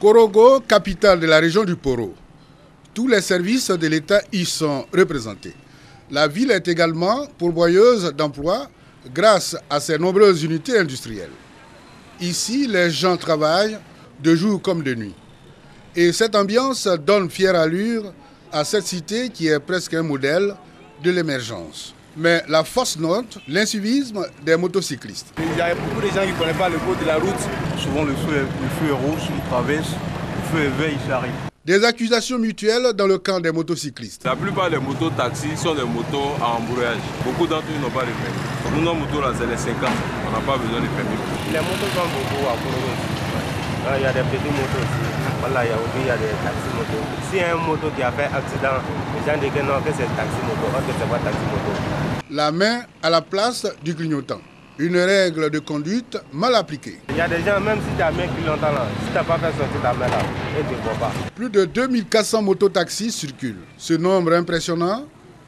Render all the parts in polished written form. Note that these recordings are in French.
Korogo, capitale de la région du Poro. Tous les services de l'État y sont représentés. La ville est également pourvoyeuse d'emplois grâce à ses nombreuses unités industrielles. Ici, les gens travaillent de jour comme de nuit. Et cette ambiance donne fière allure à cette cité qui est presque un modèle de l'émergence. Mais la fausse note, l'incivisme des motocyclistes. Il y a beaucoup de gens qui ne connaissent pas le code de la route. Souvent le feu est rouge, ils traversent, le feu est vert, ils arrivent. Des accusations mutuelles dans le camp des motocyclistes. La plupart des motos-taxis sont des motos à embrayage. Beaucoup d'entre eux n'ont pas de permis. Nous, nos motos, là, c'est les 50. On n'a pas besoin de permis. Les motos sont beaucoup à Korogo. Il y a des petits motos aussi. Voilà, il y a des taxis motos. S'il y a un moto qui a fait accident, les gens disent que non, que c'est taxi moto, or que c'est pas taxi moto. La main à la place du clignotant. Une règle de conduite mal appliquée. Il y a des gens, même si tu as main clignotant là, si tu n'as pas fait sortir ta main là, ils ne te voient pas. Plus de 2400 mototaxis circulent. Ce nombre impressionnant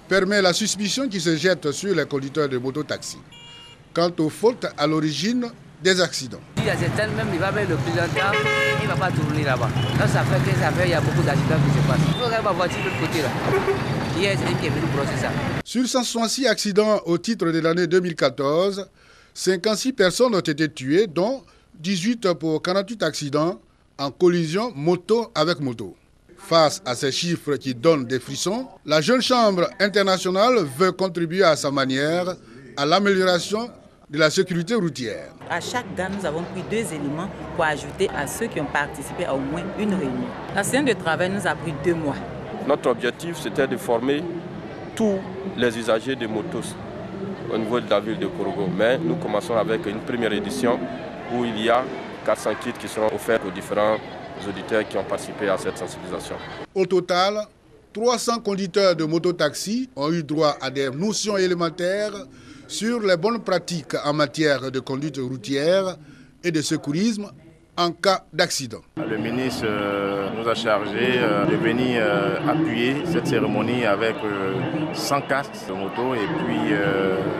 permet la suspicion qui se jette sur les conducteurs de mototaxis quant aux fautes à l'origine des accidents. Il y a certains, même il va vers le clignotant, il ne va pas tourner là-bas. Donc ça fait il y a beaucoup d'accidents qui se passent. Il faut regarder ma voiture de l'autre côté là. Hier, c'est lui qui est venu brosser ça. Sur 166 accidents au titre de l'année 2014, 56 personnes ont été tuées, dont 18 pour 48 accidents en collision moto avec moto. Face à ces chiffres qui donnent des frissons, la Jeune Chambre internationale veut contribuer à sa manière à l'amélioration de la sécurité routière. À chaque gare, nous avons pris 2 éléments pour ajouter à ceux qui ont participé à au moins une réunion. La séance de travail nous a pris 2 mois. Notre objectif, c'était de former tous les usagers de motos au niveau de la ville de Korogo. Mais nous commençons avec une première édition où il y a 400 kits qui seront offerts aux différents auditeurs qui ont participé à cette sensibilisation. Au total, 300 conducteurs de mototaxi ont eu droit à des notions élémentaires sur les bonnes pratiques en matière de conduite routière et de secourisme en cas d'accident. Le ministre nous a chargé de venir appuyer cette cérémonie avec 100 casques de moto et puis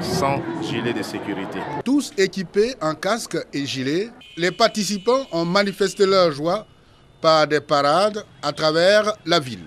100 gilets de sécurité. Tous équipés en casque et gilets, les participants ont manifesté leur joie par des parades à travers la ville.